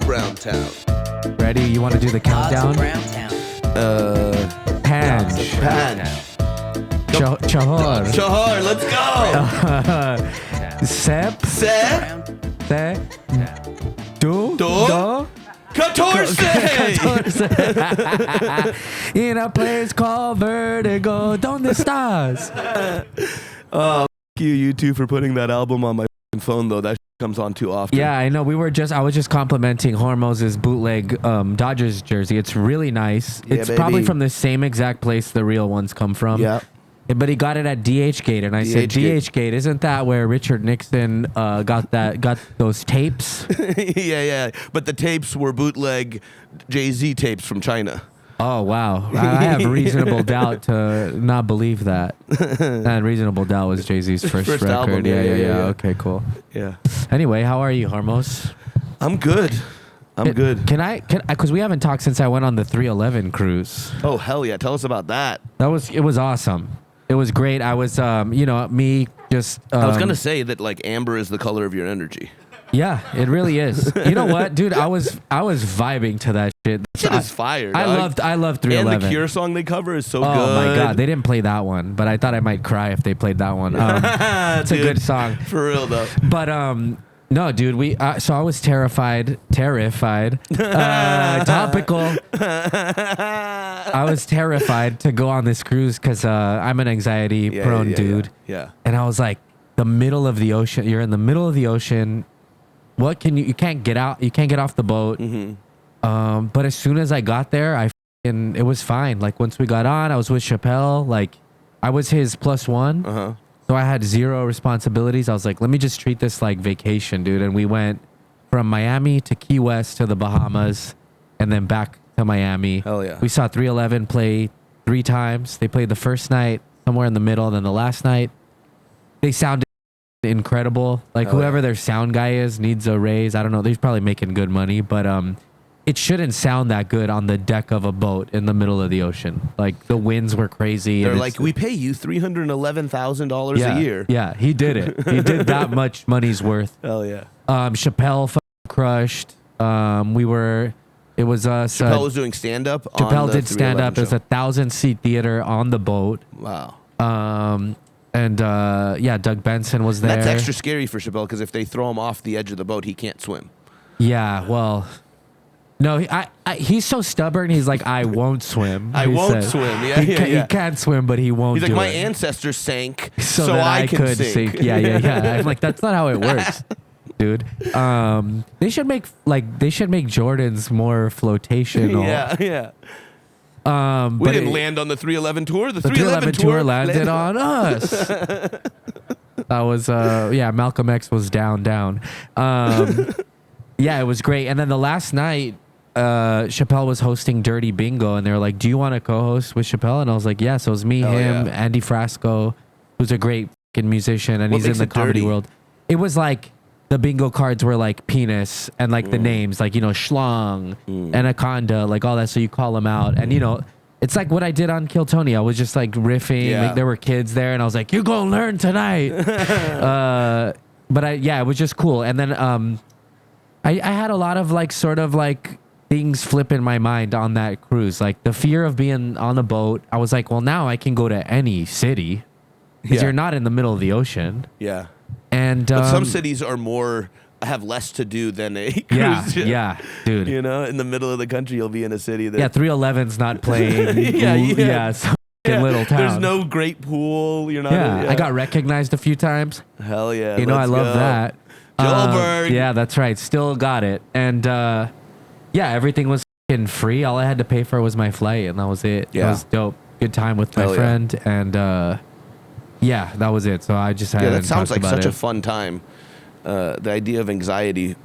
Browntown. Ready? You want to do the countdown? Dogs of Browntown. Panj. Chahor. Chahar, let's go. Sep. Se. Se. Do. Do. 14. In a place called Vertigo. Donde estás? Thank you two, for putting that album on my phone, though. That comes on too often. Yeah, I know. I was just complimenting Hormoz's bootleg Dodgers jersey. It's really nice. Yeah, it's baby. probably from the same exact place the real ones come from. Yeah. But he got it at DH Gate, and I said, DH Gate, isn't that where Richard Nixon got those tapes? yeah. But the tapes were bootleg Jay-Z tapes from China. Oh, wow. I have reasonable doubt to not believe that. And Reasonable Doubt was Jay-Z's first record. Album. Yeah. Okay, cool. Yeah. Anyway, how are you, Hormoz? I'm good. I'm good. Can I, because we haven't talked since I went on the 311 cruise. Oh, hell yeah. Tell us about that. It was awesome. It was great. I was, me just. I was going to say that, like, amber is the color of your energy. Yeah, it really is. You know what, dude? I was vibing to that shit. Shit is fire. I loved 311. And the Cure song they cover is so good. Oh my god, they didn't play that one, but I thought I might cry if they played that one. It's Dude, a good song. For real though. But no, dude, so I was terrified. Topical. I was terrified to go on this cruise because I'm an anxiety prone dude. Yeah. And I was like, the middle of the ocean. You're in the middle of the ocean. What can you can't get out. You can't get off the boat. Mm-hmm. But as soon as I got there, it was fine. Like once we got on, I was with Chappelle. Like I was his +1. Uh-huh. So I had zero responsibilities. I was like, let me just treat this like vacation, dude. And we went from Miami to Key West to the Bahamas and then back to Miami. Hell yeah. We saw 311 play 3 times. They played the first night somewhere in the middle, and then the last night they sounded incredible. Like whoever their sound guy is needs a raise. I don't know. They're probably making good money, but it shouldn't sound that good on the deck of a boat in the middle of the ocean. Like the winds were crazy. They're like, we pay you $311,000 a year. Yeah, he did it. He did that much money's worth. Hell yeah. Chappelle crushed. It was us. Chappelle was doing stand up. Chappelle did stand up. It was a 1,000-seat theater on the boat. Wow. And Doug Benson was there. That's extra scary for Chappelle because if they throw him off the edge of the boat, he can't swim. Yeah, well, no, he's so stubborn. He's like, I won't swim. I won't swim. Yeah, he can't swim, but he won't. He's like, do my it. ancestors sank, so that I can could sink. Yeah. I'm like, that's not how it works, dude. They should make Jordans more flotational. Yeah. We we didn't land on the 311 tour. The 311 tour landed on us. That was Malcolm X was down. Yeah, it was great. And then the last night, Chappelle was hosting Dirty Bingo, and they were like, do you want to co-host with Chappelle? And I was like, yeah. So it was me, him, Andy Frasco, who's a great fucking musician, and he's in the comedy world. It was like the bingo cards were like penis and like the names, like, Schlong, Anaconda, like all that. So you call them out. And, it's like what I did on Kill Tony. I was just like riffing. Yeah. Like there were kids there, and I was like, you're going to learn tonight. But it was just cool. And then I had a lot of like sort of like things flip in my mind on that cruise. Like the fear of being on the boat. I was like, well, now I can go to any city because you're not in the middle of the ocean. Yeah. And but some cities have less to do than a cruise ship. Yeah, dude. In the middle of the country, you'll be in a city that 311's not playing. Some little town. There's no great pool. You're not. I got recognized a few times. Hell yeah. I love that. Joelberg. Yeah, that's right. Still got it. And everything was fucking free. All I had to pay for was my flight, and that was it. Yeah. It was dope. Good time with my friend, and that was it. So I just had. Yeah, that sounds like such a fun time. The idea of anxiety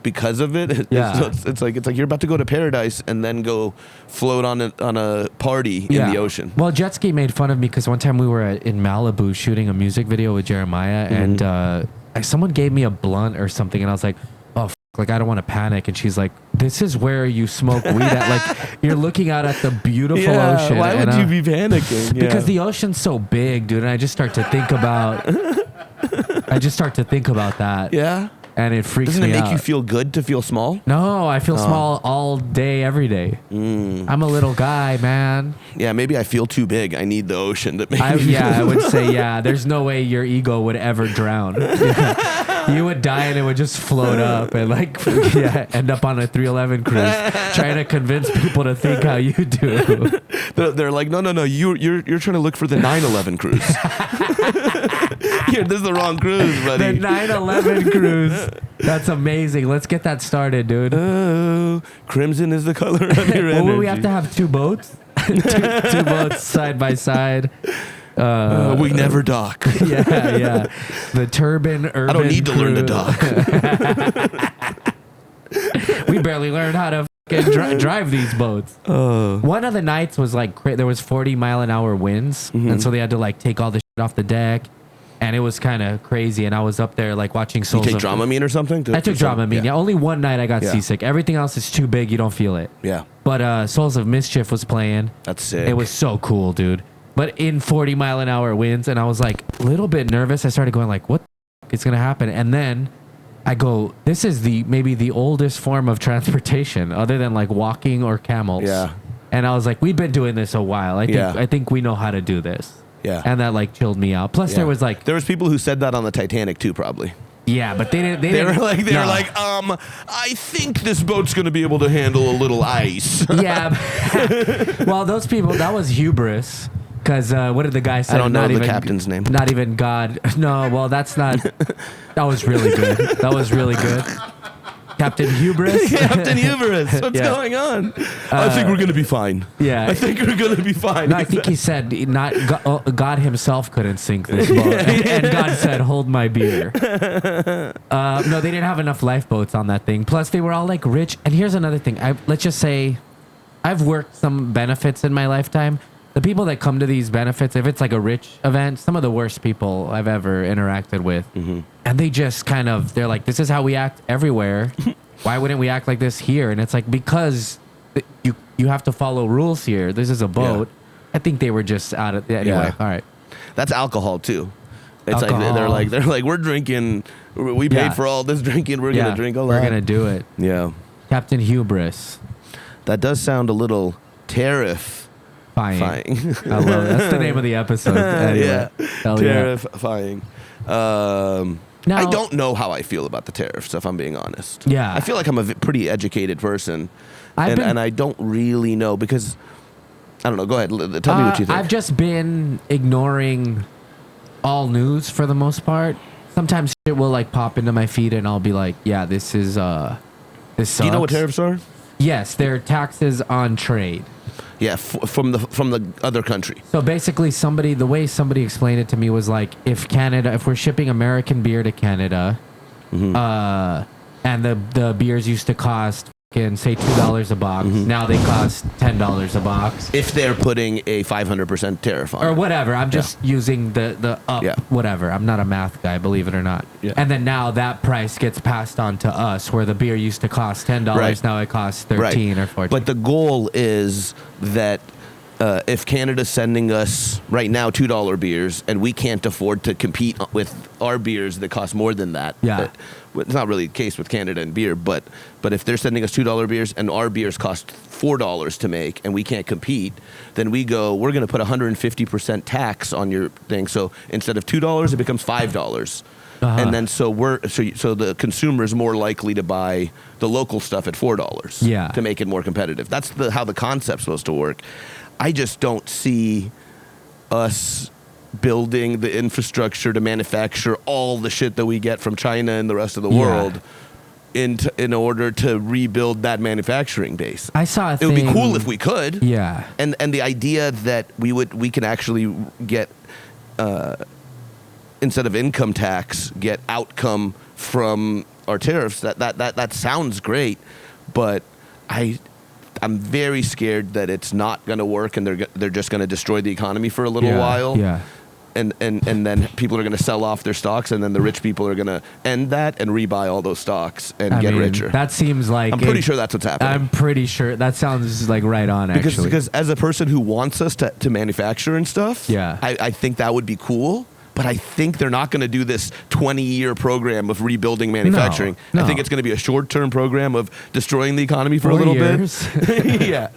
because of it. It's like you're about to go to paradise and then go float on a party in the ocean. Well, jet ski made fun of me because one time we were in Malibu shooting a music video with Jeremiah, and someone gave me a blunt or something, and I was like, oh, like I don't want to panic. And she's like, this is where you smoke weed at. Like you're looking out at the beautiful ocean. Why would you be panicking? Because the ocean's so big, dude. And I just start to think about that. Yeah. and it freaks Doesn't it me make out. you feel good to feel small? No, I feel small all day, every day. I'm a little guy, man. Yeah, maybe I feel too big. I need the ocean to make me feel I would say, there's no way your ego would ever drown. You would die and it would just float up and end up on a 311 cruise trying to convince people to think how you do. They're like, no, you're trying to look for the 911 cruise. Here, this is the wrong cruise, buddy. The 911 cruise. That's amazing. Let's get that started, dude. Oh, crimson is the color of your energy. Will we have to have two boats? two boats side by side. We never dock. Yeah. The turban urban I don't need to learn to dock. We barely learned how to drive these boats. One of the nights was there was 40-mile-an-hour winds, and so they had to take all the shit off the deck, and it was kind of crazy. And I was up there watching Souls. You take Dramamine or something? I took Dramamine. Yeah, only one night I got seasick. Everything else is too big. You don't feel it. Yeah. But Souls of Mischief was playing. That's sick. It was so cool, dude. But in 40-mile-an-hour winds, and I was a little bit nervous. I started going what the f- is going to happen? And then I go, this is maybe the oldest form of transportation other than walking or camels. Yeah. And I was we've been doing this a while. I think we know how to do this. Yeah. And that chilled me out. Plus there was there was people who said that on the Titanic too, probably. Yeah, but they didn't. They were I think this boat's going to be able to handle a little ice. Yeah. Well, those people, that was hubris. Because what did the guy say? I don't know the captain's name. Not even God. No, well, that's not. That was really good. That was really good. Captain Hubris. Captain Hubris. What's going on? I think we're going to be fine. Yeah. I think we're going to be fine. No, I think he said God himself couldn't sink this boat. And God said, hold my beer. No, they didn't have enough lifeboats on that thing. Plus, they were all rich. And here's another thing. Let's just say I've worked some benefits in my lifetime. The people that come to these benefits, if it's a rich event, some of the worst people I've ever interacted with. Mm-hmm. And they just they're this is how we act everywhere. Why wouldn't we act like this here? And it's because you have to follow rules here. This is a boat. Yeah. I think they were just out of anyway. Yeah. All right. That's alcohol too. It's they're like we're drinking. We paid for all this drinking. We're gonna drink a lot. We're gonna do it. Yeah. Captain Hubris. That does sound a little tariff. I love it. That's the name of the episode. Anyway. Yeah. Tariffying. Now, I don't know how I feel about the tariffs, if I'm being honest. Yeah. I feel like I'm a pretty educated person. And I don't really know because, I don't know. Go ahead. Tell me what you think. I've just been ignoring all news for the most part. Sometimes shit will pop into my feed and I'll be this is, this sucks. Do you know what tariffs are? Yes. They're taxes on trade. Yeah, from the other country. So basically, the way somebody explained it to me was if we're shipping American beer to Canada, and the beers used to cost say $2 a box, now they cost $10 a box. If they're putting a 500% tariff on or whatever, I'm just using the up whatever. I'm not a math guy, believe it or not. Yeah. And then now that price gets passed on to us, where the beer used to cost $10, now it costs 13 or 14. But the goal is that if Canada's sending us right now $2 beers and we can't afford to compete with our beers that cost more than that. Yeah. It's not really the case with Canada and beer, but if they're sending us $2 beers and our beers cost $4 to make and we can't compete, then we're going to put 150% tax on your thing. So instead of $2, it becomes $5. And then so the consumer is more likely to buy the local stuff at $4 to make it more competitive. That's how the concept's supposed to work. I just don't see us building the infrastructure to manufacture all the shit that we get from China and the rest of the world in order to rebuild that manufacturing base. I saw a thing. It would be cool if we could. Yeah. And the idea that we can actually get instead of income tax, get outcome from our tariffs. That sounds great, but I'm very scared that it's not going to work, and they're just going to destroy the economy for a little while. Yeah. And then people are going to sell off their stocks, and then the rich people are going to end that and rebuy all those stocks and get richer. That seems like I'm pretty sure that's what's happening. I'm pretty sure that sounds right on. Because as a person who wants us to manufacture and stuff, I think that would be cool. But I think they're not going to do this 20-year program of rebuilding manufacturing. No. I think it's going to be a short-term program of destroying the economy for 4 a little years. bit. Yeah,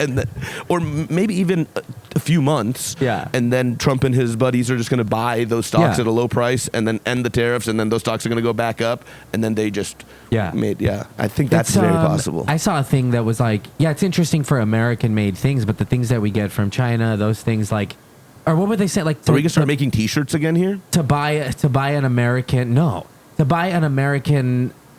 or maybe even a few months. Yeah. And then Trump and his buddies are just going to buy those stocks Yeah. at a low price and then end the tariffs, and then those stocks are going to go back up, and then they just I think that's very possible. I saw a thing that was like, yeah, it's interesting for American-made things, but the things that we get from China, those things like, or what would they say? Like, Are we going to start making T-shirts again here? to buy an American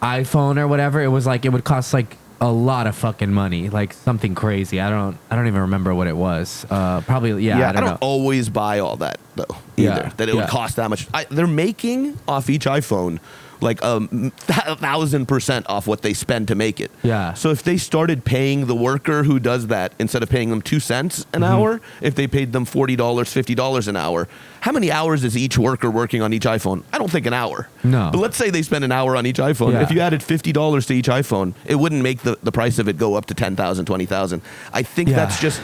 iPhone or whatever, it was like it would cost like a lot of fucking money, like something crazy. I don't even remember what it was. Probably I don't know. Always buy all that though either. That it would cost that much. They're making off each iPhone like 1,000% off what they spend to make it. Yeah. So if they started paying the worker who does that, instead of paying them 2 cents an hour, if they paid them $40, $50 an hour, how many hours is each worker working on each iPhone? I don't think an hour. No. But let's say they spend an hour on each iPhone. Yeah. If you added $50 to each iPhone, it wouldn't make the price of it go up to 10,000, 20,000. I think that's just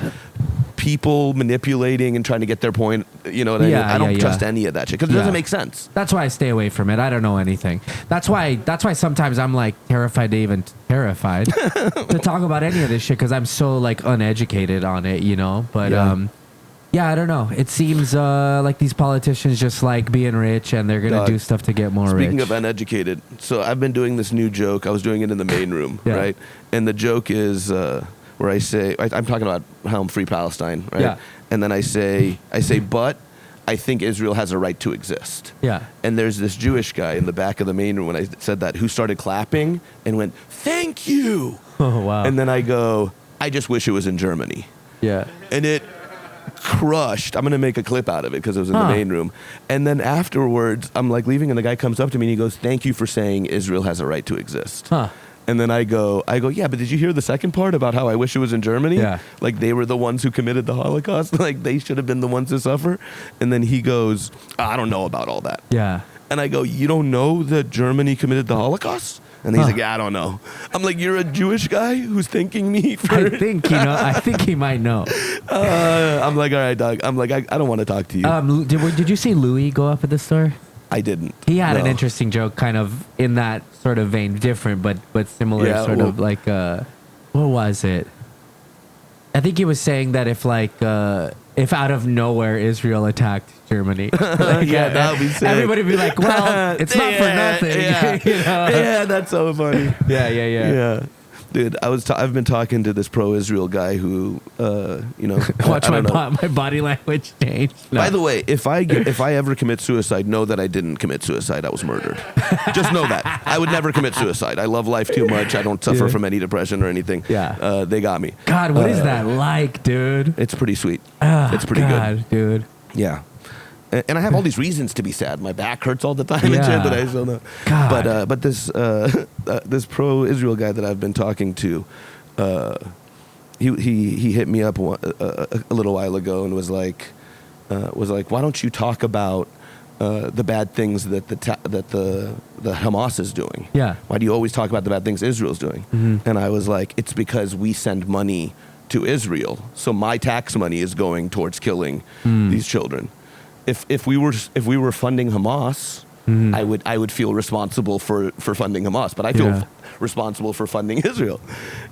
people manipulating and trying to get their point. You know what I mean? I don't trust any of that shit because it doesn't make sense. That's why I stay away from it. I don't know anything. That's why sometimes I'm like terrified to talk about any of this shit because I'm so like uneducated on it, you know. But I don't know. It seems like these politicians just like being rich and they're gonna do stuff to get more rich. Speaking of uneducated, so I've been doing this new joke. I was doing it in the main room, right? And the joke is where I say I'm talking about how I'm free Palestine, right? Yeah. And then I say, but I think Israel has a right to exist. Yeah. And there's this Jewish guy in the back of the main room when I said that who started clapping and went, "Thank you." Oh wow. And then I go, "I just wish it was in Germany." Yeah. And it crushed. I'm going to make a clip out of it because it was in the main room. And then afterwards, I'm like leaving and the guy comes up to me and he goes, "Thank you for saying Israel has a right to exist." Huh. And then I go, yeah, but did you hear the second part about how I wish it was in Germany? Yeah. Like they were the ones who committed the Holocaust. Like they should have been the ones to suffer. And then he goes, "I don't know about all that." Yeah. And I go, "You don't know that Germany committed the Holocaust?" And he's like, "Yeah, I don't know." I'm like, "You're a Jewish guy who's thanking me for..." I think he might know. I'm like, "All right, dog." I'm like, I don't want to talk to you. Did you see Louis go up at the store? I didn't. He had an No. interesting joke, kind of in that sort of vein, different but similar. Yeah, of like, what was it? I think he was saying that if out of nowhere Israel attacked Germany, that would be sick. everybody would be like, "Well, it's not for nothing." Yeah. You know? Yeah, that's so funny. Yeah. Dude, I've been talking to this pro-Israel guy who, Watch my body language change. No. By the way, if I ever commit suicide, know that I didn't commit suicide. I was murdered. Just know that. I would never commit suicide. I love life too much. I don't suffer from any depression or anything. Yeah. They got me. God, what is that like, dude? It's pretty sweet. Oh, It's pretty good. dude. Yeah. And I have all these reasons to be sad. My back hurts all the time and Yeah. shit, but I still know. God. But this pro-Israel guy that I've been talking to, he hit me up a little while ago and was like, "Why don't you talk about the bad things that the Hamas is doing? Yeah. Why do you always talk about the bad things Israel's doing?" And I was like, "It's because we send money to Israel, so my tax money is going towards killing these children. If we were funding Hamas, I would feel responsible for funding Hamas, but I feel responsible for funding Israel."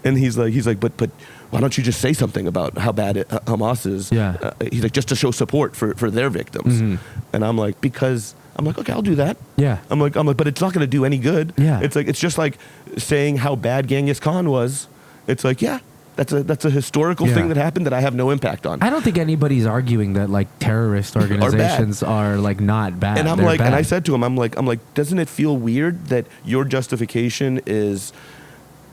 And he's like, but why don't you just say something about how bad Hamas is? Yeah. He's like, just to show support for their victims. And I'm like, okay, I'll do that. Yeah. I'm like, but it's not going to do any good. Yeah. It's just like saying how bad Genghis Khan was. It's like, yeah. That's a historical thing that happened that I have no impact on. I don't think anybody's arguing that like terrorist organizations are like not bad. And I'm They're like, bad. and I said to him, I'm like, doesn't it feel weird that your justification is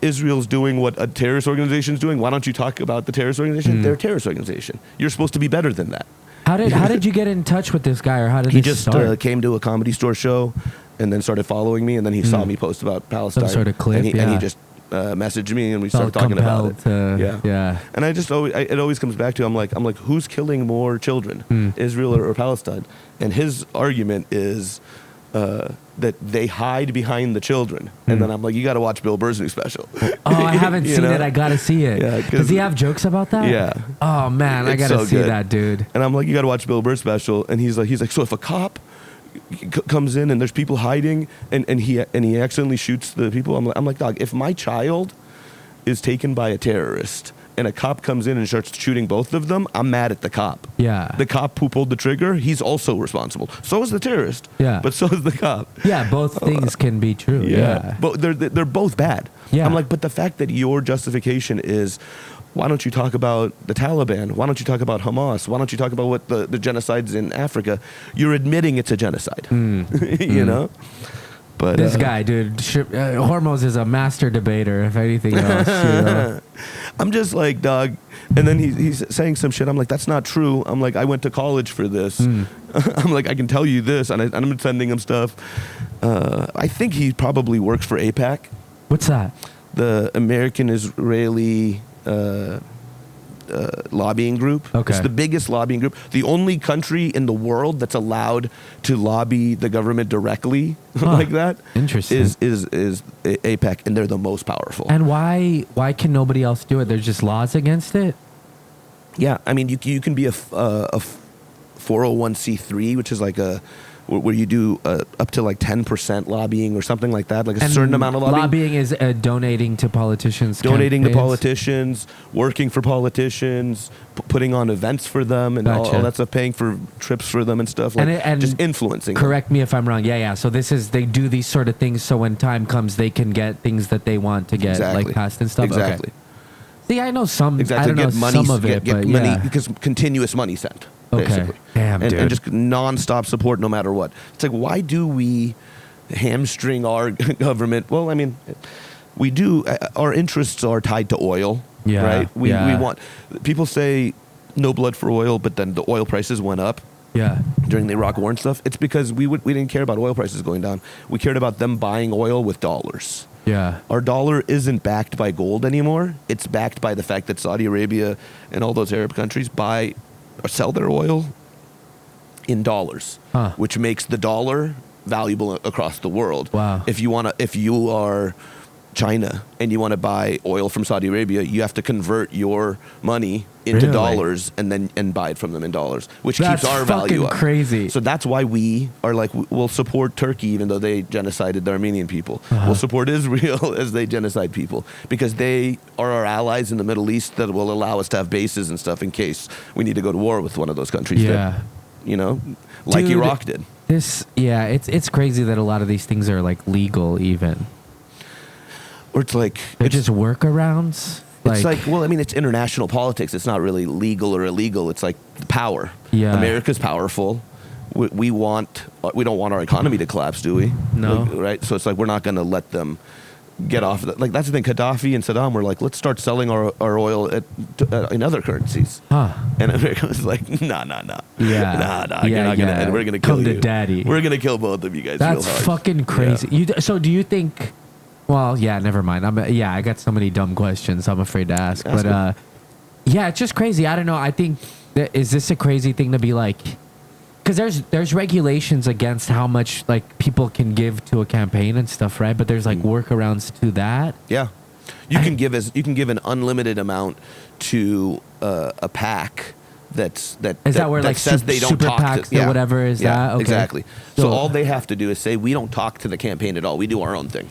Israel's doing what a terrorist organization is doing? Why don't you talk about the terrorist organization? They're a terrorist organization. You're supposed to be better than that. How did you get in touch with this guy, or how did He this just start? came to a Comedy Store show, and then started following me, and then he saw me post about Palestine. Some sort of clip, and he just messaged me, and we started Felt talking about it. compelled to- yeah. And it always comes back to I'm like, who's killing more children, Israel or Palestine? And his argument is that they hide behind the children. And then I'm like, you got to watch Bill Burr's new special. Oh, I haven't You seen know? it. I gotta see it. Yeah, 'cause- Does he have jokes about that? Yeah. Oh man, I It's gotta so see good. that, dude. And I'm like, you got to watch Bill Burr's special. And he's like, so if a cop comes in and there's people hiding, and he accidentally shoots the people. I'm like, dog, if my child is taken by a terrorist and a cop comes in and starts shooting both of them, I'm mad at the cop. Yeah. The cop who pulled the trigger, he's also responsible. So is the terrorist. Yeah. But so is the cop. Yeah, both things can be true. Yeah. But they're both bad. Yeah. I'm like, but the fact that your justification is, why don't you talk about the Taliban? Why don't you talk about Hamas? Why don't you talk about what the genocides in Africa? You're admitting it's a genocide. You know? But this guy, dude, Hormoz is a master debater, if anything else. You know? I'm just like, dog. And then he's saying some shit. I'm like, that's not true. I'm like, I went to college for this. I'm like, I can tell you this. And I'm sending him stuff. I think he probably works for AIPAC. What's that? The American Israeli lobbying group. Okay. It's the biggest lobbying group. The only country in the world that's allowed to lobby the government directly like that Interesting. is AIPAC, and they're the most powerful. And why can nobody else do it? There's just laws against it? Yeah, I mean, you can be a 401c3, which is like where you do up to like 10% lobbying or something like that, like a certain amount of lobbying. Lobbying is donating to politicians. Donating to campaigns. politicians, working for politicians, putting on events for them, and Gotcha. all that stuff, paying for trips for them and stuff, like And just influencing them. Correct me if I'm wrong. Yeah. So they do these sort of things so when time comes, they can get things that they want to get like passed and stuff. Exactly. Okay. See, I know some. Exactly. I don't know some of it, get but money, yeah. because continuous money sent. Okay. Basically. Damn, dude. And just nonstop support no matter what. It's like, why do we hamstring our government? Well, I mean, we do. Our interests are tied to oil, Yeah, right? We yeah. want. People say no blood for oil, but then the oil prices went up Yeah. during the Iraq War and stuff. It's because we didn't care about oil prices going down. We cared about them buying oil with dollars. Yeah. Our dollar isn't backed by gold anymore. It's backed by the fact that Saudi Arabia and all those Arab countries buy or sell their oil in dollars, which makes the dollar valuable across the world. Wow. If you are China and you want to buy oil from Saudi Arabia, you have to convert your money into Really? dollars and buy it from them in dollars, which That's keeps our value up. crazy. So that's why we are like, we'll support Turkey even though they genocided the Armenian people. We'll support Israel as they genocide people because they are our allies in the Middle East that will allow us to have bases and stuff in case we need to go to war with one of those countries. Yeah. That, like Dude, Iraq did. It's crazy that a lot of these things are like legal even. Or it's like They're just workarounds. It's like, well, I mean, it's international politics. It's not really legal or illegal. It's like power. Yeah. America's powerful. We don't want our economy to collapse, do we? No. Like, right? So it's like we're not going to let them get off. Like that's the thing. Gaddafi and Saddam were like, let's start selling our oil in other currencies. And America was like, nah. Yeah. Nah. You're not gonna, and we're going to kill Come you. to daddy. We're going to kill both of you guys. That's real hard. fucking crazy. Yeah. So do you think? Well, yeah, never mind. I got so many dumb questions I'm afraid to ask. But yeah, it's just crazy. I don't know. I think is this a crazy thing to be like? Because there's regulations against how much like people can give to a campaign and stuff, right? But there's like workarounds to that. Yeah, you can give an unlimited amount to a PAC that where like says they don't super talk PACs to or whatever is that? Okay. Exactly. So all they have to do is say we don't talk to the campaign at all. We do our own thing.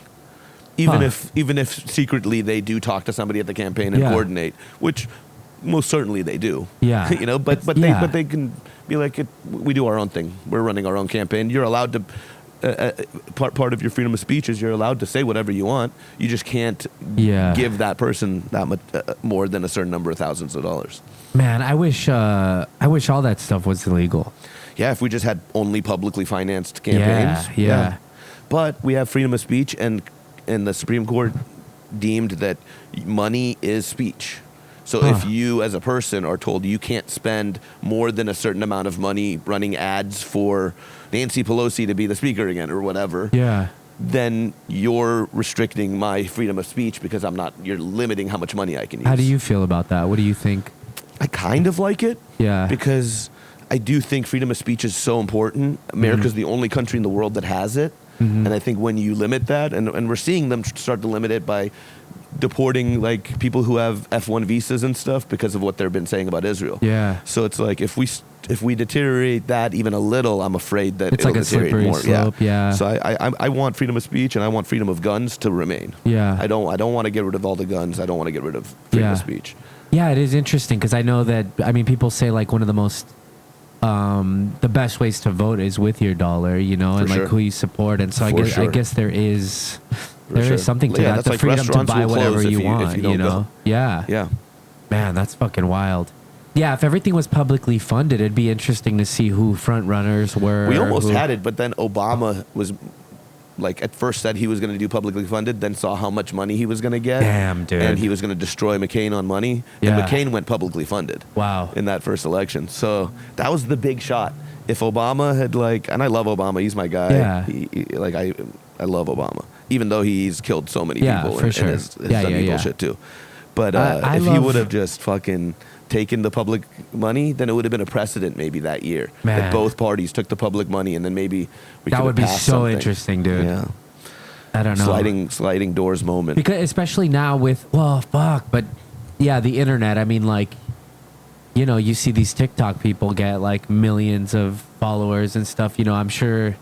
Even if secretly they do talk to somebody at the campaign and coordinate, which most certainly they do. Yeah. But they can be like, we do our own thing. We're running our own campaign. You're allowed to part of your freedom of speech is you're allowed to say whatever you want. You just can't give that person that much more than a certain number of thousands of dollars. Man, I wish all that stuff was illegal. Yeah, if we just had only publicly financed campaigns. Yeah. But we have freedom of speech, and the Supreme Court deemed that money is speech. So if you as a person are told you can't spend more than a certain amount of money running ads for Nancy Pelosi to be the speaker again or whatever, then you're restricting my freedom of speech because you're limiting how much money I can use. How do you feel about that? What do you think? I kind of like it. Yeah. Because I do think freedom of speech is so important. America's the only country in the world that has it. And I think when you limit that, and we're seeing them start to limit it by deporting like people who have F1 visas and stuff because of what they've been saying about Israel. Yeah. So it's like if we deteriorate that even a little, I'm afraid that It's it'll like a deteriorate slippery more. slope. Yeah. So I want freedom of speech and I want freedom of guns to remain. Yeah. I don't want to get rid of all the guns. I don't want to get rid of freedom of speech. Yeah, it is interesting because I know that, I mean, people say like one of the most, the best ways to vote is with your dollar, you know, and like who you support. And so I guess there is something to that. That's The like freedom to buy whatever you want, if you don't know? go. Yeah. Yeah. Man, that's fucking wild. Yeah, if everything was publicly funded, it'd be interesting to see who front runners were. We almost had it, but then Obama was like at first said he was going to do publicly funded, then saw how much money he was going to get. Damn, dude. And he was going to destroy McCain on money. Yeah. And McCain went publicly funded. Wow. In that first election. So that was the big shot. If Obama had like, and I love Obama, he's my guy. Yeah. I love Obama, even though he's killed so many people for and sure. has done evil shit too. But if he would have just fucking taken the public money, then it would have been a precedent maybe that year. Man. That both parties took the public money and then maybe we that could would be passed so something. interesting, dude. Yeah. I don't know. Sliding doors moment. Because especially now with, but yeah, the internet, I mean, like, you know, you see these TikTok people get like millions of followers and stuff. You know, I'm sure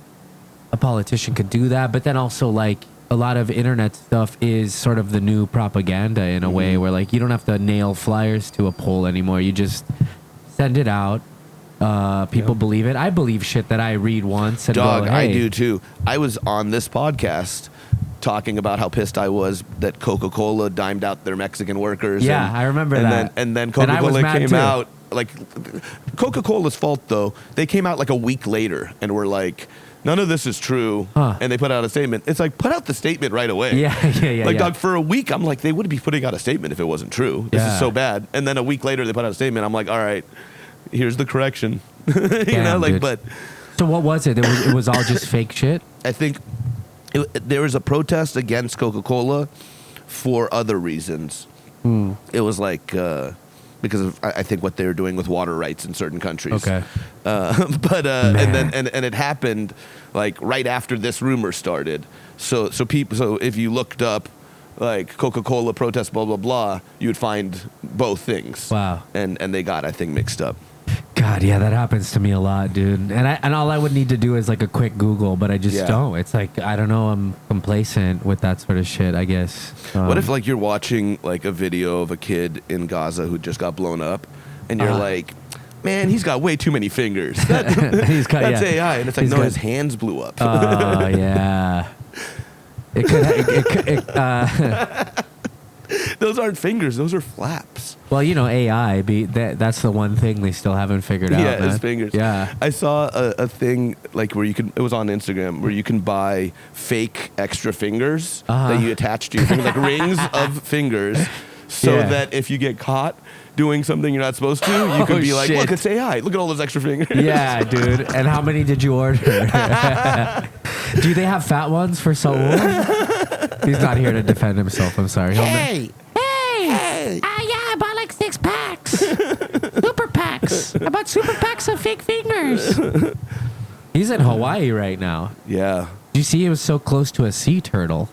a politician could do that, but then also like a lot of internet stuff is sort of the new propaganda in a way where like you don't have to nail flyers to a poll anymore. You just send it out. People believe it. I believe shit that I read once and Dog, go, hey. I do too. I was on this podcast talking about how pissed I was that Coca-Cola dimed out their Mexican workers. Yeah, I remember that. And then Coca-Cola came too. out. Like, Coca-Cola's fault, though, they came out like a week later and were like, none of this is true. Huh. And they put out a statement. It's like, put out the statement right away. Yeah. Like, dog, for a week, I'm like, they would be putting out a statement if it wasn't true. This is so bad. And then a week later, they put out a statement. I'm like, all right, here's the correction. Damn, like, dude. But. So what was it? It was all just fake shit? I think there was a protest against Coca-Cola for other reasons. It was like because of I think what they were doing with water rights in certain countries. Okay. And it happened like right after this rumor started. So if you looked up like Coca-Cola protest blah blah blah, you would find both things. Wow. And they got I think mixed up. God, yeah, that happens to me a lot, dude. And all I would need to do is like a quick Google, but I just don't. It's like, I don't know, I'm complacent with that sort of shit, I guess. What if like you're watching like a video of a kid in Gaza who just got blown up and you're like, man, he's got way too many fingers. That's AI. And it's like, his hands blew up. Oh, yeah. Those aren't fingers. Those are flaps. Well, you know, AI, that's the one thing they still haven't figured out. Yeah, man. his fingers. Yeah. I saw a thing like where it was on Instagram, where you can buy fake extra fingers that you attach to your finger, like rings of fingers, so that if you get caught doing something you're not supposed to, you can be like, look, it's AI. Look at all those extra fingers. Yeah, dude. And how many did you order? Do they have fat ones for Saul? He's not here to defend himself. I'm sorry. Hey! Yeah, I bought like 6 packs. Super packs. I bought super packs of fake fingers. He's in Hawaii right now. Yeah. Did you see he was so close to a sea turtle?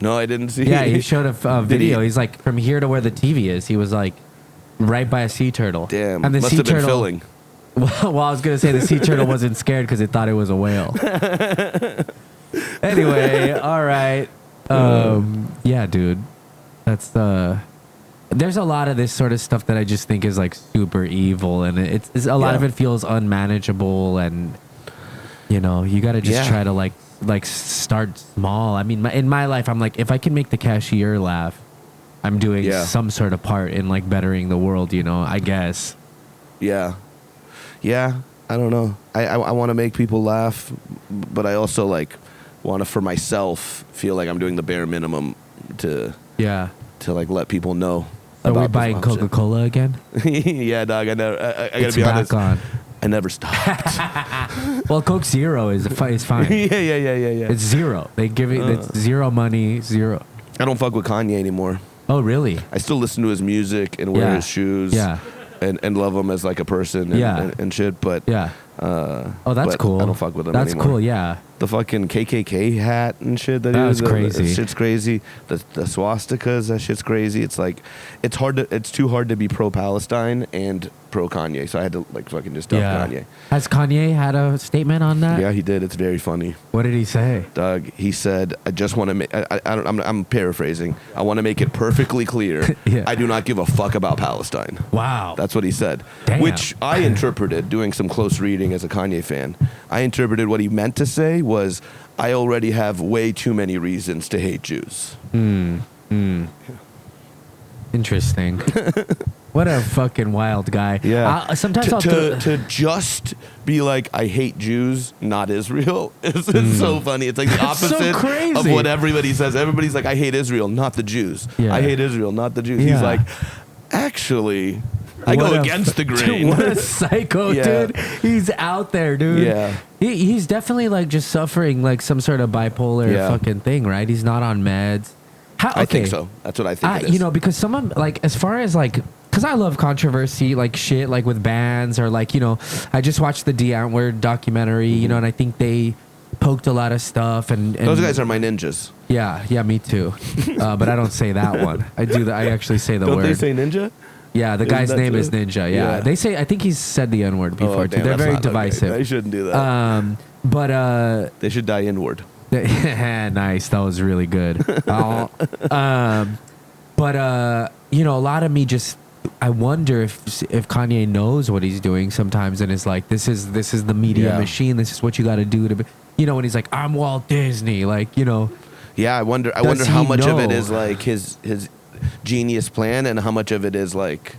No, I didn't see. Yeah, he showed a video. He's like, from here to where the TV is, he was like right by a sea turtle. Damn. And the Must sea have been turtle, filling. Well, I was going to say the sea turtle wasn't scared because it thought it was a whale. Anyway, all right. Yeah, dude. That's there's a lot of this sort of stuff that I just think is like super evil, and it's a lot of it feels unmanageable, and you know, you got to just try to like start small. I mean, in my life, I'm like, if I can make the cashier laugh, I'm doing some sort of part in like bettering the world, you know, I guess. Yeah. I don't know. I want to make people laugh, but I also like want to for myself feel like I'm doing the bare minimum to like let people know. Are we buying Coca-Cola again? Yeah, dog. I gotta be honest. On. I never stopped. Well, Coke Zero is fine. Yeah. It's zero. They give it it's zero money, zero. I don't fuck with Kanye anymore. Oh, really? I still listen to his music and wear his shoes. Yeah. And love him as like a person and shit. But oh, that's but cool. I don't fuck with him That's anymore. cool. Yeah. The fucking KKK hat and shit. That was crazy. That shit's crazy. The swastikas, that shit's crazy. It's like, it's too hard to be pro-Palestine and pro-Kanye. So I had to like fucking just dump Kanye. Has Kanye had a statement on that? Yeah, he did. It's very funny. What did he say? Doug, he said, I just want to make, I'm paraphrasing. I want to make it perfectly clear. Yeah. I do not give a fuck about Palestine. Wow. That's what he said. Damn. Which I interpreted, doing some close reading as a Kanye fan, I interpreted what he meant to say was, I already have way too many reasons to hate Jews. Interesting. What a fucking wild guy. Yeah. Sometimes to just be like, I hate Jews, not Israel. It's so funny. It's like the That's so opposite crazy. of what everybody says. Everybody's like, I hate Israel, not the Jews. Yeah. I hate Israel, not the Jews. Yeah. He's like, actually, I What go a against the Dude, grain. what a psycho, Yeah. dude. He's out there, dude. Yeah. He's definitely like just suffering like some sort of bipolar fucking thing, right? He's not on meds. I think so. That's what I think it is. You know, because someone like, as far as like, because I love controversy, like shit, like with bands or like, you know, I just watched the D. Antwoord documentary, you know, and I think they poked a lot of stuff. And Those guys are my ninjas. Yeah, me too. But I don't say that one. I actually say the Don't word. they say ninja? Yeah, the Isn't guy's that name true? is Ninja. Yeah. Yeah. They say, I think he's said the N word before too. damn, They're that's very not okay. divisive. They shouldn't do that. But They should die inward. nice. That was really good. You know, a lot of me just, I wonder if Kanye knows what he's doing sometimes, and is like, this is the media machine. This is what you got to do to, you know, when he's like, I'm Walt Disney, like, you know. Yeah, I wonder Does how he much of it know? is like his genius plan, and how much of it is like,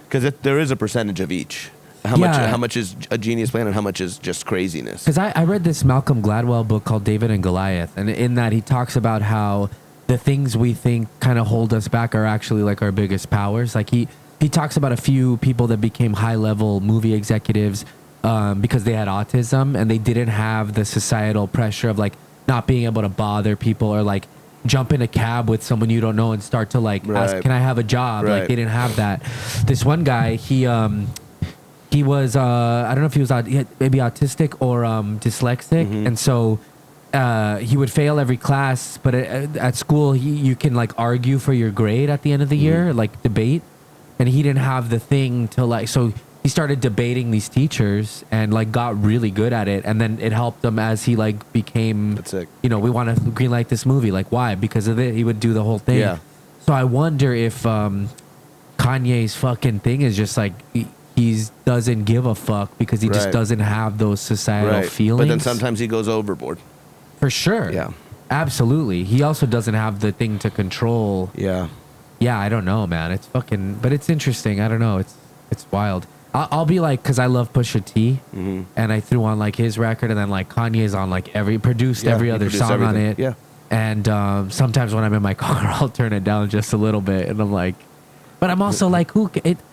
because there is a percentage of each. How much is a genius plan, and how much is just craziness? Because I read this Malcolm Gladwell book called David and Goliath, and in that he talks about how the things we think kind of hold us back are actually like our biggest powers. Like he talks about a few people that became high-level movie executives because they had autism, and they didn't have the societal pressure of like not being able to bother people, or like jump in a cab with someone you don't know and start to like ask, can I have a job? Like they didn't have that. This one guy, he was I don't know if he was maybe autistic or dyslexic, and so he would fail every class, but at school you can like argue for your grade at the end of the year, like debate, and he didn't have the thing to like, so he started debating these teachers and like got really good at it, and then it helped him as he like became, That's sick. you know, we want to greenlight this movie, like why? Because of it, he would do the whole thing. Yeah. So I wonder if Kanye's fucking thing is just like he doesn't give a fuck because he just doesn't have those societal feelings. But then sometimes he goes overboard. For sure. Yeah. Absolutely. He also doesn't have the thing to control. Yeah. Yeah, I don't know, man. It's fucking, but it's interesting. I don't know. It's wild. I'll be like, because I love Pusha T, and I threw on like his record, and then like Kanye's on like produced every other song on it. Yeah. And sometimes when I'm in my car, I'll turn it down just a little bit, and I'm like, but I'm also like,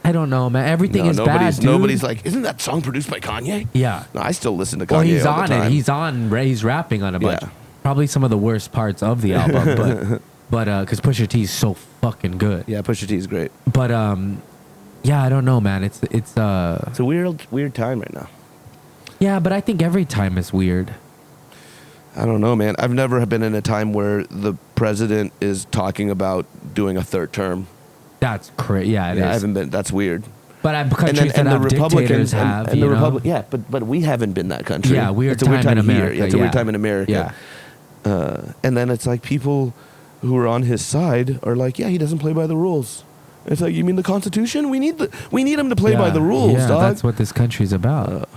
I don't know, man. Everything is bad, dude. Nobody's like, isn't that song produced by Kanye? Yeah. No, I still listen to Kanye Well, he's all the on time. it. He's rapping on a bunch. Yeah. Probably some of the worst parts of the album, but because Pusha T is so fucking good. Yeah, Pusha T is great. But yeah, I don't know, man. It's a weird time right now. Yeah, but I think every time is weird. I don't know, man. I've never been in a time where the president is talking about doing a third term. That's crazy. Yeah, it is. I haven't been. That's weird. But countries that have dictators have, and the Republic. Yeah, but we haven't been that country. Yeah, it's a weird time in here. America. Yeah, it's a weird time in America. Yeah. And then it's like people who are on his side are like, yeah, he doesn't play by the rules. It's like, you mean the Constitution? We need him to play by the rules, yeah, dog. that's what this country's about.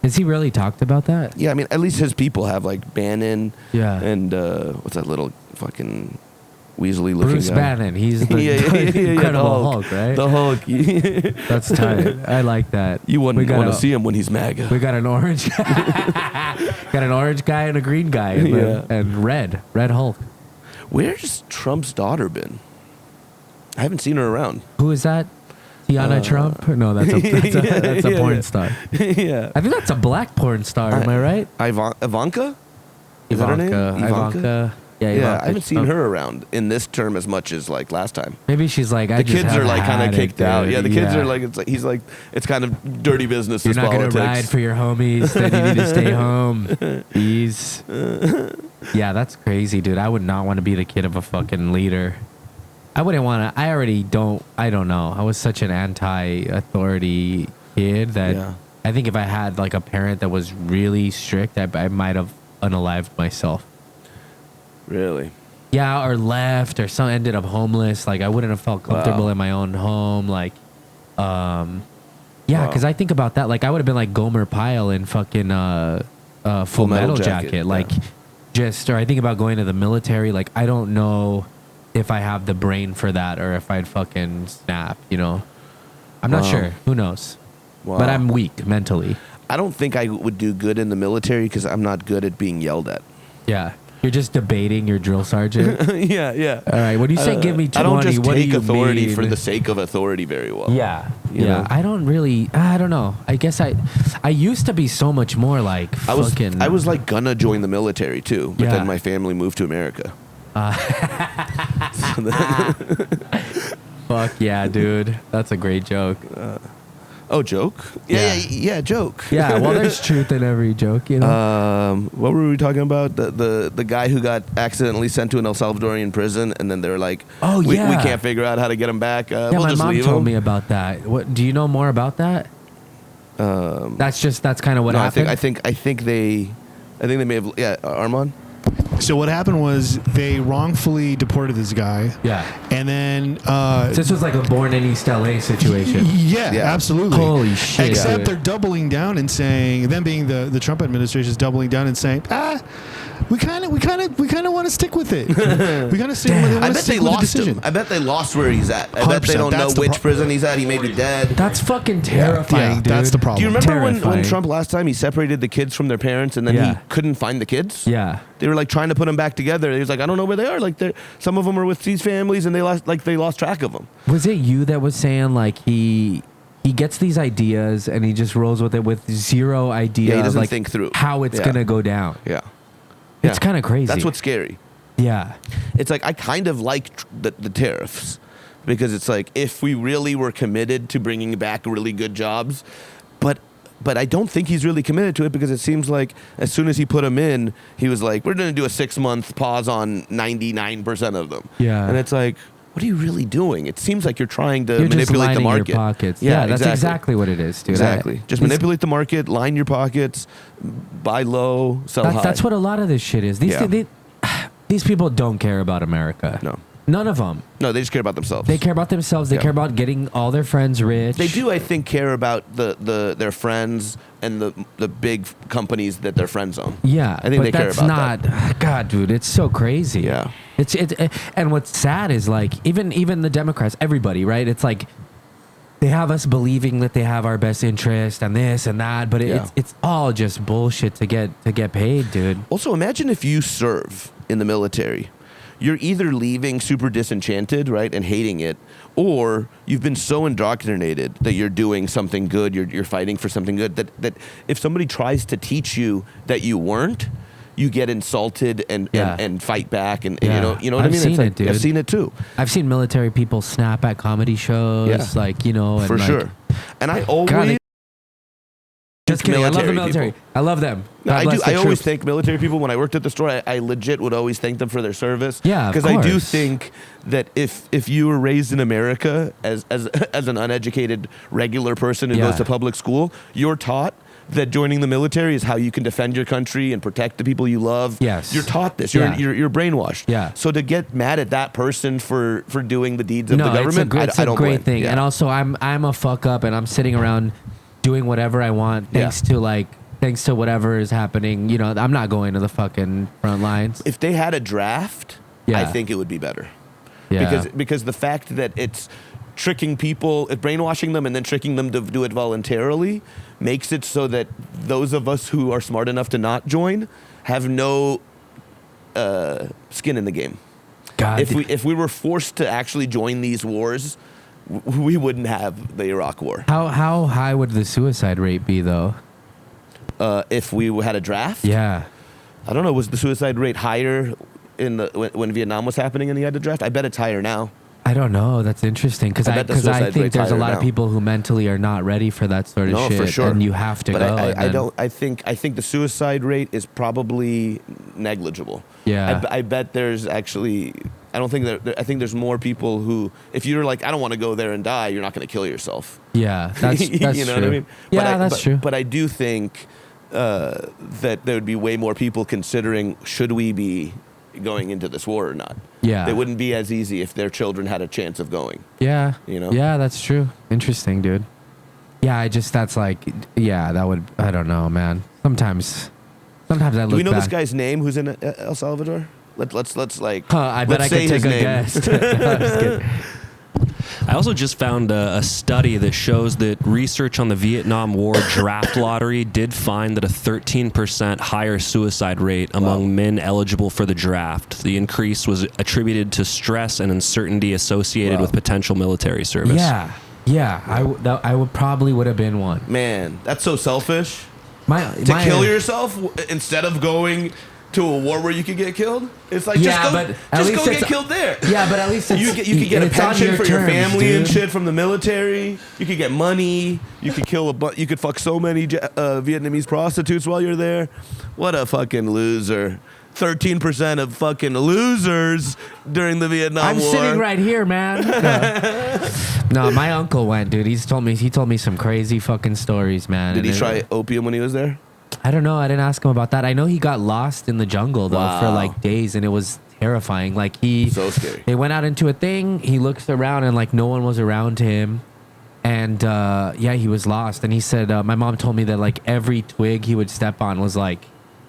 Has he really talked about that? Yeah, I mean, at least his people have like Bannon. Yeah. And what's that little fucking weaselly looking Bruce guy? Bannon. He's the Incredible Hulk, right? The Hulk. That's tight. I like that. You wouldn't want to see him when he's MAGA. We got an orange got an orange guy and a green guy and red Hulk. Where's Trump's daughter been? I haven't seen her around. Who is that? Tiana Trump? No, that's a porn star. Yeah. I think that's a black porn star. Am I right? Ivanka? Is that her name? Ivanka. Yeah, I haven't seen her around in this term as much as like last time. Maybe she's like, The kids are like kind of kicked out. Yeah, the kids are like, he's like, it's kind of dirty business. You're this not going to politics. ride for your homies, then you need to stay home. Please. Yeah, that's crazy, dude. I would not want to be the kid of a fucking leader. I wouldn't want to. I don't know. I was such an anti-authority kid that I think if I had like a parent that was really strict, I might have unalived myself. Really? Yeah, or left, or some ended up homeless. Like I wouldn't have felt comfortable in my own home. Like, because I think about that. Like I would have been like Gomer Pyle in fucking Full Metal Jacket. Like, or I think about going to the military. Like I don't know if I have the brain for that, or if I'd fucking snap. You know, I'm not sure. Who knows? Wow. But I'm weak mentally. I don't think I would do good in the military because I'm not good at being yelled at. Yeah. You're just debating your drill sergeant. Yeah. All right. When you say give me 20, I don't just what take do you authority mean? for the sake of authority very well. Yeah. You know? I don't really. I don't know. I guess I used to be so much more like I was like gonna join the military too, but then my family moved to America. Fuck yeah, dude. That's a great joke. Joke? Yeah, joke. Yeah, well, there's truth in every joke, you know. What were we talking about? The guy who got accidentally sent to an El Salvadorian prison, and then they're like, we can't figure out how to get him back. Yeah, we'll my just mom leave told him. me about that. What do you know more about that? That's kind of what happened. I think they may have. Armand. So what happened was they wrongfully deported this guy. Yeah. And then So this was like a Born in East LA situation. Yeah, absolutely. Holy shit. Except dude. they're doubling down and saying, them being the Trump administration is doubling down and saying, we kind of want to stick with it. We kind of stick with it. I bet they lost him. I bet they lost where he's at. I bet they don't know which prison he's at. He may be dead. That's fucking terrifying, dude. That's the problem. Do you remember when Terrifying. Trump last time he separated the kids from their parents and then he couldn't find the kids? Yeah. They were like trying to put them back together. He was like, I don't know where they are. Like some of them are with these families and they lost track of them. Was it you that was saying like he gets these ideas and he just rolls with it with zero idea? Yeah, he doesn't like think through how it's gonna go down. Yeah. It's kind of crazy. That's what's scary. Yeah. It's like I kind of like the tariffs because it's like if we really were committed to bringing back really good jobs, but I don't think he's really committed to it because it seems like as soon as he put them in, he was like, we're going to do a 6-month pause on 99% of them. Yeah. And it's like, what are you really doing? It seems like you're trying to You're just manipulate the lining market. your pockets. Yeah, that's exactly what it is, dude. Exactly. Just manipulate the market, line your pockets, buy low, sell high. That's what a lot of this shit is. These people don't care about America. No. None of them. No, they just care about themselves. They care about themselves. They care about getting all their friends rich. They do, I think, care about their friends and the big companies that their friends own. Yeah, I think they care about that. God, dude, it's so crazy. Yeah, it's and what's sad is like even the Democrats, everybody, right? It's like they have us believing that they have our best interest and this and that, but it's all just bullshit to get paid, dude. Also, imagine if you serve in the military. You're either leaving super disenchanted, right, and hating it, or you've been so indoctrinated that you're doing something good, you're fighting for something good, that if somebody tries to teach you that you weren't, you get insulted and fight back, and you know what I mean? Seen it, dude. I've seen it too. I've seen military people snap at comedy shows, like, you know. And for like, sure. And I always... Just kidding. I love the military military. people. I love them. No, God I bless do. the I always troops. thank military people. When I worked at the store, I legit would always thank them for their service. Yeah, of because I do course. think that if you were raised in America as an uneducated regular person who goes to public school, you're taught that joining the military is how you can defend your country and protect the people you love. Yes. You're taught this. You're brainwashed. Yeah. So to get mad at that person for doing the deeds of the government, it's I a don't great blame. thing. Yeah. And also, I'm a fuck up, and I'm sitting around doing whatever I want thanks to whatever is happening. You know, I'm not going to the fucking front lines. If they had a draft, I think it would be better. Yeah. Because the fact that it's tricking people, brainwashing them and then tricking them to do it voluntarily makes it so that those of us who are smart enough to not join have no skin in the game. God. If we were forced to actually join these wars, we wouldn't have the Iraq War. How high would the suicide rate be, though? If we had a draft? Yeah. I don't know. Was the suicide rate higher in the when Vietnam was happening and he had to draft? I bet it's higher now. I don't know. That's interesting because I bet the I suicide think rate's there's a higher lot of now. people who mentally are not ready for that sort of No, shit, for sure. and you have to But go. I don't. I think the suicide rate is probably negligible. Yeah. I bet there's actually. I don't think that. I think there's more people who, if you're like, I don't want to go there and die, you're not going to kill yourself. Yeah, that's you know true. what I mean? Yeah, that's true. But I do think that there would be way more people considering should we be going into this war or not. Yeah. It wouldn't be as easy if their children had a chance of going. Yeah. You know? Yeah, that's true. Interesting, dude. Yeah, that's like, yeah, that would, I don't know, man. Sometimes I look Do we know back. this guy's name who's in El Salvador? Let's like. I bet I say could take his a name. guess. I'm just kidding. I also just found a study that shows that research on the Vietnam War draft lottery did find that a 13% higher suicide rate among men eligible for the draft. The increase was attributed to stress and uncertainty associated with potential military service. Yeah. I would probably would have been one. Man, that's so selfish. To Kill yourself instead of going to a war where you could get killed. It's like just go get killed there. Yeah, but at least it's, you could get a it's on pension for your terms, family and dude. shit from the military. You could get money. You could you could fuck so many Vietnamese prostitutes while you're there. What a fucking loser. 13% of fucking losers during the Vietnam I'm War. sitting right here, man. No, my uncle went, dude. He told me some crazy fucking stories, man. Did he And try opium when he was there? I don't know. I didn't ask him about that. I know he got lost in the jungle though for Wow. like days, and it was terrifying. Like So scary. They went out into a thing. He looks around, and like no one was around him. And yeah, he was lost. And he said, my mom told me that like every twig he would step on was like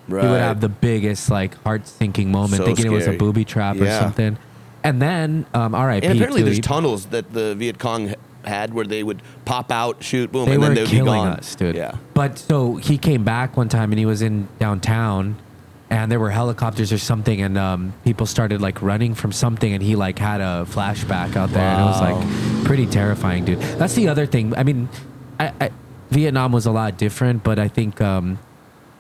Right. he would have the biggest like heart sinking moment, So thinking it was a scary. booby trap or Yeah. something. And then, R.I.P. And apparently to there's he- tunnels that the Viet Cong had where they would pop out, shoot, boom, They and then were they would be killing gone. us, dude. Yeah. But so he came back one time and he was in downtown, and there were helicopters or something, and people started like running from something, and he like had a flashback out there, and it was like pretty terrifying, dude. That's the other thing. I mean, Vietnam was a lot different, but I think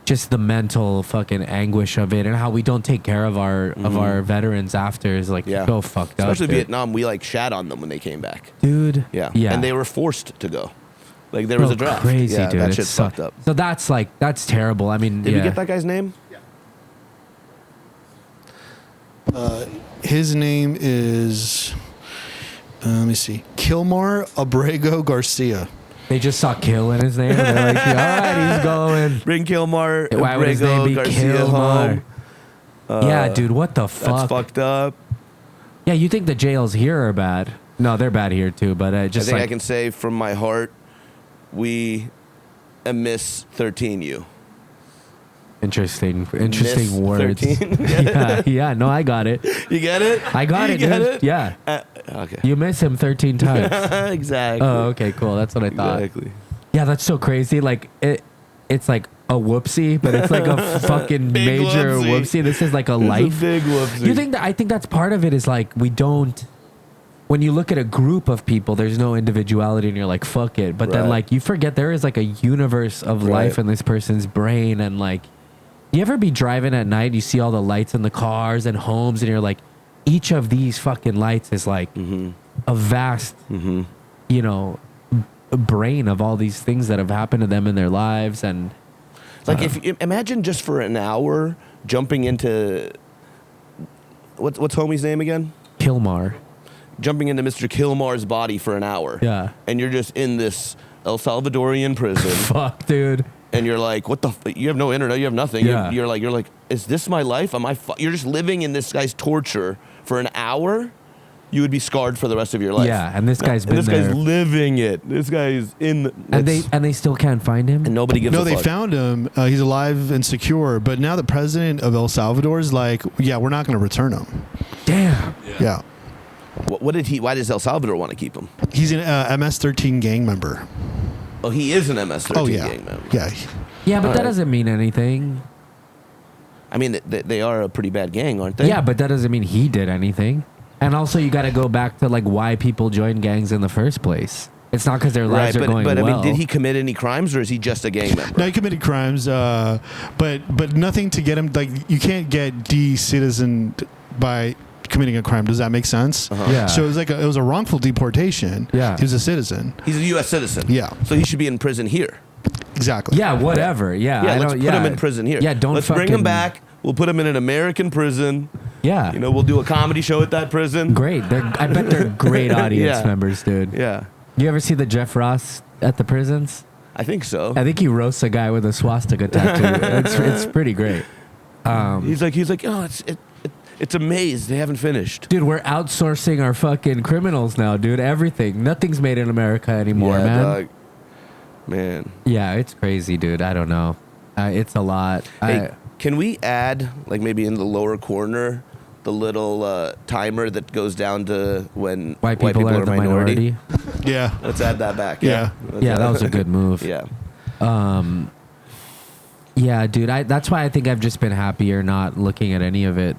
just the mental fucking anguish of it and how we don't take care of our veterans after is like so fucked up. Especially dude. Vietnam, we like shat on them when they came back. Dude. Yeah. Yeah. And they were forced to go. Like there was a draft. Crazy, yeah, dude. That It's shit's fucked up. So that's terrible. I mean, Did we get that guy's name? His name is, let me see, Kilmar Abrego Garcia. They just saw Kill in his name. And they're like, all right, he's going. Bring Kilmar, Why would his name Abrego, be Garcia Kilmar? home. Yeah, dude, what the fuck? That's fucked up. Yeah, you think the jails here are bad? No, they're bad here too. But just I think like I can say from my heart, we miss 13U. interesting Miss words. 13? yeah. No, I got it. You get it? I got You it, get dude. it? Yeah, Okay. you miss him 13 times. Exactly. Oh, okay, cool. That's what I thought. Exactly. Yeah, that's so crazy. Like it's like a whoopsie, but it's like a fucking Big major whoopsie. whoopsie. This is like a It's life. a big whoopsie. You think that? I think that's part of it. Is like we don't. When you look at a group of people, there's no individuality, and you're like, "Fuck it." But then, Right. like, you forget there is like a universe of life Right. in this person's brain, and like, you ever be driving at night, you see all the lights in the cars and homes, and you're like, each of these fucking lights is like a vast, you know, brain of all these things that have happened to them in their lives, and Like imagine just for an hour jumping into what's homie's name again? Kilmar. Jumping into Mr. Kilmar's body for an hour. Yeah. And you're just in this El Salvadorian prison. Fuck, dude. And you're like, what the? You have no internet. You have nothing. Yeah. You're like, is this my life? Am I? You're just living in this guy's torture for an hour. You would be scarred for the rest of your life. Yeah, and this guy's been this there. guy's living it. This guy's in. And they still can't find him. and nobody gives No, a they fuck. found him. He's alive and secure. But now the president of El Salvador is like, yeah, we're not going to return him. Damn. Yeah. What did he? Why does El Salvador want to keep him? He's an MS-13 gang member. Oh, he is an MS-13 Oh, yeah. gang member. Yeah. Yeah, but that Alright. doesn't mean anything. I mean, they are a pretty bad gang, aren't they? Yeah, but that doesn't mean he did anything. And also, you got to go back to like why people join gangs in the first place. It's not because their lives are going but well. I mean, did he commit any crimes, or is he just a gang member? No, he committed crimes, but nothing to get him. Like, you can't get de-citizened by committing a crime. Does that make sense? Yeah. So it was a wrongful deportation. Yeah. He was a citizen. He's a U.S. citizen. Yeah. So he should be in prison here. Exactly. Yeah, whatever. Yeah, Yeah, let's put him in prison here. Yeah, don't Let's fucking, bring him back. We'll put him in an American prison. Yeah. You know, we'll do a comedy show at that prison. Great. I bet they're great audience Yeah. members, dude. Yeah. You ever see the Jeff Ross at the prisons? I think so. I think he roasts a guy with a swastika tattoo. It's pretty great. He's like, oh, it's a maze. They haven't finished. Dude, we're outsourcing our fucking criminals now, dude. Everything. Nothing's made in America anymore, Yeah, man. dog. Man. Yeah, it's crazy, dude. I don't know. It's a lot. Hey, can we add, like maybe in the lower corner, the little timer that goes down to when white people are the minority. Yeah. Let's add that back. Yeah. Yeah, that was a good move. Yeah. Yeah, dude. That's why I think I've just been happier not looking at any of it.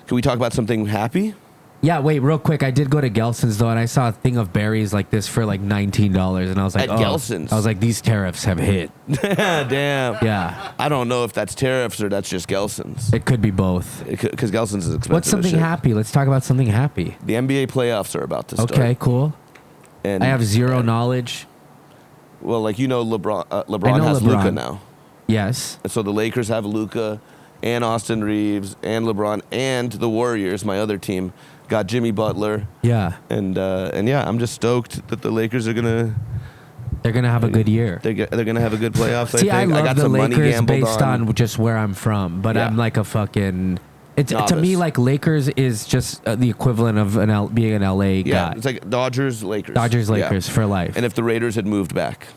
Can we talk about something happy? Yeah, wait, real quick. I did go to Gelson's though, and I saw a thing of berries like this for like $19, and I was like, At Gelson's? I was like, these tariffs have hit. Damn. Yeah, I don't know if that's Tariffs or that's just Gelson's. it could be both. Because Gelson's is expensive. What's as something shit. happy? Let's talk about something happy. The NBA playoffs are about to start. Okay, cool. And I have zero knowledge. Well, like LeBron I know has LeBron. Luka now. Yes. And so the Lakers have Luka and Austin Reeves and LeBron, and the Warriors, my other team, got Jimmy Butler. Yeah. And yeah, I'm just stoked that the Lakers are gonna have a good year. they're gonna have a good playoffs. See, I I think. love got the some money Lakers gambled based on just where I'm from, but Yeah. I'm like a fucking. It's to Novice. me like Lakers is just the equivalent of being an LA Yeah, guy. it's like Dodgers, Lakers. Dodgers, Yeah. Lakers for life. And if the Raiders had moved back,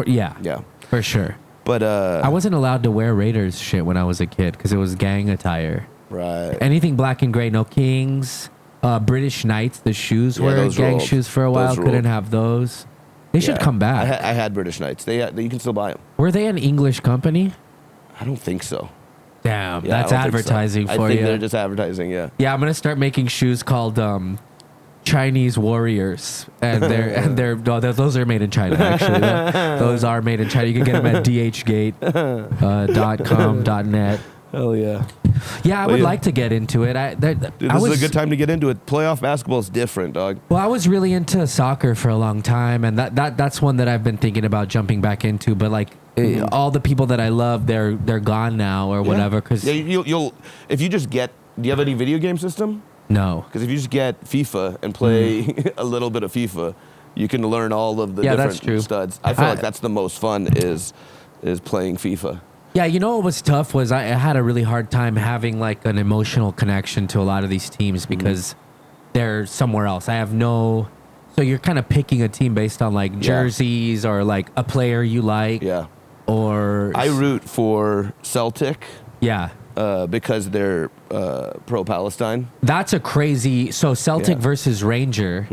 Yeah, yeah. for sure. But I wasn't allowed to wear Raiders shit when I was a kid because it was gang attire. right. Anything black and gray, no Kings. British Knights, the shoes Yeah, were those gang ruled. shoes for a while. Those Couldn't ruled. have those. They should Yeah. come back. I had British Knights. You can still buy them. Were they an English company? I don't think so. Damn, Yeah, I that's don't think so. advertising for I think you. they're just advertising. Yeah. Yeah, I'm gonna start making shoes called Chinese Warriors, and those are made in China. Actually, those are made in China. You can get them at dhgate.com.net. Hell yeah. Yeah, I Well, would yeah. like to get into it. Dude, this is a good time to get into it. Playoff basketball is different, dog. Well, I was really into soccer for a long time, and that's one that I've been thinking about jumping back into. But like all the people that I love, they're gone now or whatever. Because yeah, you'll if you just get. Do you have any video game system? no, Because if you just get FIFA and play a little bit of FIFA, you can learn all of the Yeah, that's different true. studs. I feel like that's the most fun is playing FIFA. yeah, you know what was tough was I had a really hard time having like an emotional connection to a lot of these teams because they're somewhere else. I have no. So you're kind of picking a team based on like jerseys or like a player you like. Yeah. Or I root for Celtic yeah. because they're pro-Palestine. That's a crazy. So Celtic Yeah. versus Ranger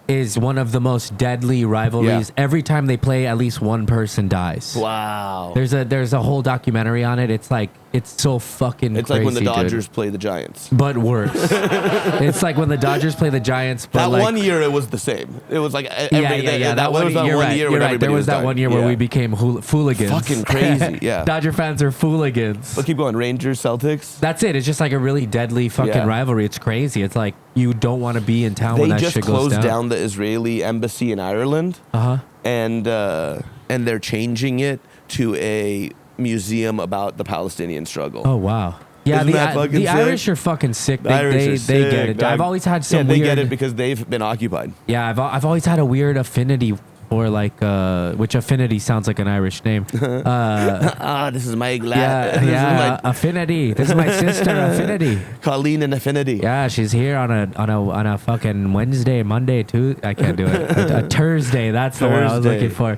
is one of the most deadly rivalries. Yeah. Every time they play, at least one person dies. Wow. There's a whole documentary on it. It's like it's so fucking. It's crazy, like when the dude. Dodgers play the Giants. But worse. It's like when the Dodgers play the Giants. But That like, one year it was the same. It was like every, yeah. That was that you're one right. year You're when right. everybody There was that dying. one year where Yeah. we became fooligans. Fucking crazy. Yeah. Dodger fans are fooligans. But keep going. Rangers, Celtics. That's it. It's just like a really deadly fucking Yeah. rivalry. It's crazy. It's like you don't want to be in town when They that just shit goes closed down. down the Israeli embassy in Ireland, and they're changing it to a museum about the Palestinian struggle. Oh wow. Yeah, Isn't that fucking the sick? Irish are fucking sick. The Irish are They sick, get it. dog. I've always had some they weird. get it because they've been occupied. Yeah, I've always had a weird affinity for like which affinity sounds like an Irish name. This is my glad. Yeah, affinity. This is my sister Affinity. Colleen and Affinity. Yeah, she's here on a fucking Wednesday, Monday, Tuesday. I can't do it. A Thursday. That's the one I was Thursday. looking for.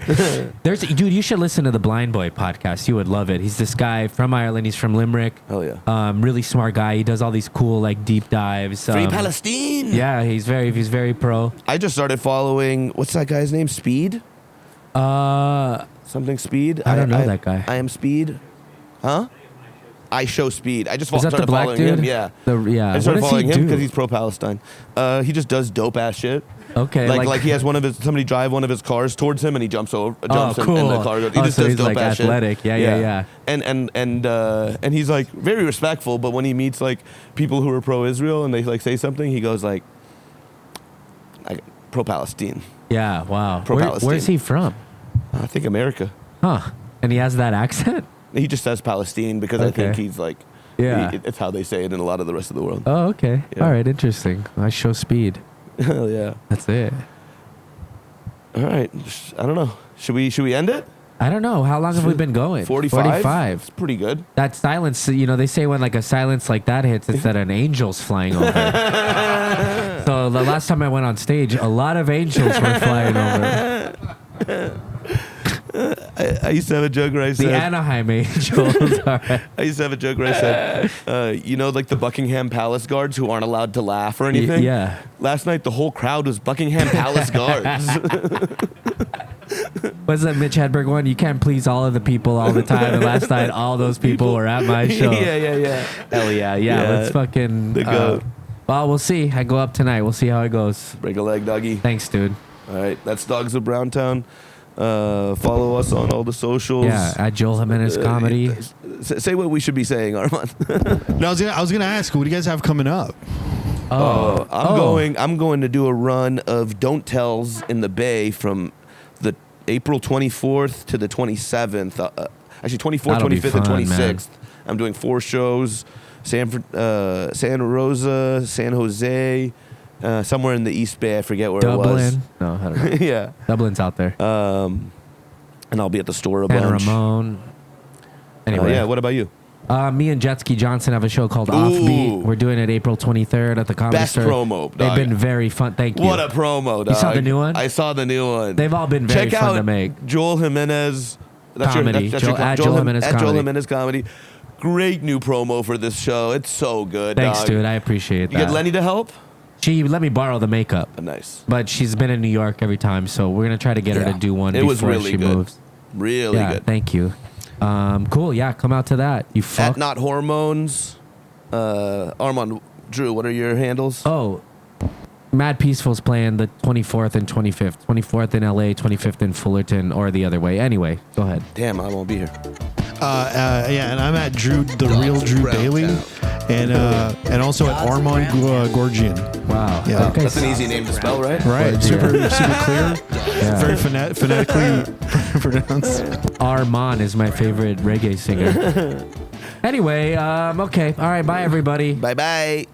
Dude, you should listen to the Blind Boy podcast. You would love it. He's this guy from Ireland. He's from Limerick. Hell yeah. Really smart guy. He does all these cool like deep dives. Free Palestine. Yeah, he's very pro. I just started following. What's that guy's name? Speed. Something Speed. I don't know that guy. I am Speed. Huh? I Show Speed. I just Is that started the black following dude? him. Yeah. Yeah. I started What does following he him do? because he's pro-Palestine. He just does dope ass shit. Okay. Like he has somebody drive one of his cars towards him and he jumps cool. and the car goes. He just so does he's dope like ass athletic. shit. Yeah. And he's like very respectful, but when he meets like people who are pro-Israel and they like say something, he goes like pro-Palestine. Yeah. Wow. Pro-Palestine. Where's he from? I think America. Huh. And he has that accent? He just says Palestine because I think he's like, Yeah. it's how they say it in a lot of the rest of the world. Oh, okay. Yeah. All right. Interesting. I Show Speed. Hell yeah. That's it. All right. I don't know. Should we end it? I don't know. How long have we been going? 45. It's pretty good. That silence, they say when like a silence like that hits, it's that an angel's flying over. So the last time I went on stage, a lot of angels were flying over. I used to have a joke where I said The Anaheim Angels. All right. I used to have a joke where I said, like the Buckingham Palace guards who aren't allowed to laugh or anything. Yeah. Last night the whole crowd was Buckingham Palace guards. What's that Mitch Hedberg one? You can't please all of the people all the time. And last night, all those people were at my show. Yeah. Hell yeah. Let's fucking. The goat. Well, we'll see. I go up tonight. We'll see how it goes. Break a leg, doggy. Thanks, dude. All right, that's Dogs of Browntown. Follow us on all the socials. Yeah, at Joel Jimenez Comedy. Say what we should be saying, Armand. No, I was gonna ask, what do you guys have coming up? I'm going to do a run of Don't Tells in the Bay from the April 24th to the 27th. Actually, 24th, That'll be 25th, and fun, 26th. man. I'm doing 4 shows: San Rosa, San Jose, somewhere in the East Bay. I forget where it was. Dublin. No, I don't know. Yeah. Dublin's out there. And I'll be at the store a San bunch. Ramon. Anyway. Yeah. What about you? Me and Jetski Johnson have a show called Offbeat. We're doing it April 23rd at the Comedy Best Store. promo, dog. They've been very fun. Thank you. What a promo, dog. You saw the new one? I saw the new one. They've all been very Check fun out to make. Joel Jimenez. Comedy. At Joel Jimenez Joel Comedy. Jimenez Comedy. Great new promo for this show. It's so good, Thanks, dog. dude. I appreciate You that. get Lenny to help? She let me borrow the makeup. Nice. But she's been in New York every time, so we're going to try to get her to do one It was before really she good. moves. Really Yeah, good. thank you. Cool. Yeah, come out to that. You fuck. At Not Hormones. Armand, Drew, what are your handles? Oh, Mad Peaceful's playing the 24th and 25th. 24th in LA, 25th in Fullerton, or the other way. Anyway, go ahead. Damn, I won't be here. And I'm at Drew, the real Drew Daly, and also at Armand Gorgian. Wow. Yeah. Okay. That's an easy name to spell, right? Right, super clear, Yeah. very phonetically pronounced. Armand is my favorite reggae singer. Anyway, okay. All right. Bye, everybody. Bye-bye.